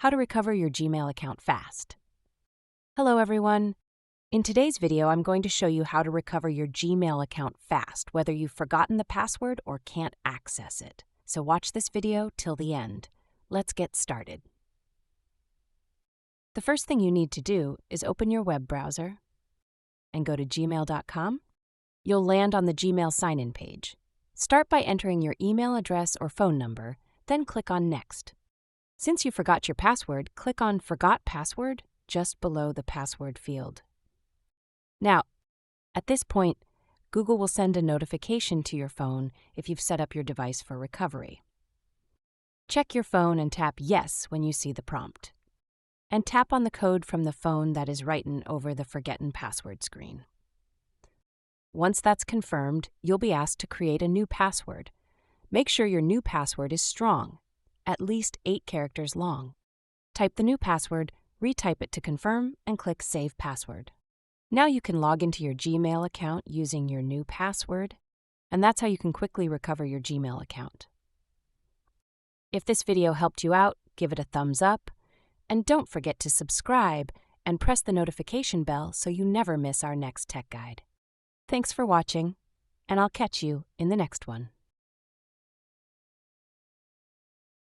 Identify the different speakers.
Speaker 1: How to recover your Gmail account fast. Hello everyone. In today's video, I'm going to show you how to recover your Gmail account fast, whether you've forgotten the password or can't access it. So watch this video till the end. Let's get started. The first thing you need to do is open your web browser and go to gmail.com. You'll land on the Gmail sign-in page. Start by entering your email address or phone number, then click on Next. Since you forgot your password, click on Forgot Password just below the password field. Now, at this point, Google will send a notification to your phone if you've set up your device for recovery. Check your phone and tap Yes when you see the prompt. And tap on the code from the phone that is written over the Forgotten Password screen. Once that's confirmed, you'll be asked to create a new password. Make sure your new password is strong, at least 8 characters long. Type the new password, retype it to confirm, and click Save Password. Now you can log into your Gmail account using your new password, and that's how you can quickly recover your Gmail account. If this video helped you out, give it a thumbs up, and don't forget to subscribe and press the notification bell so you never miss our next tech guide. Thanks for watching, and I'll catch you in the next one.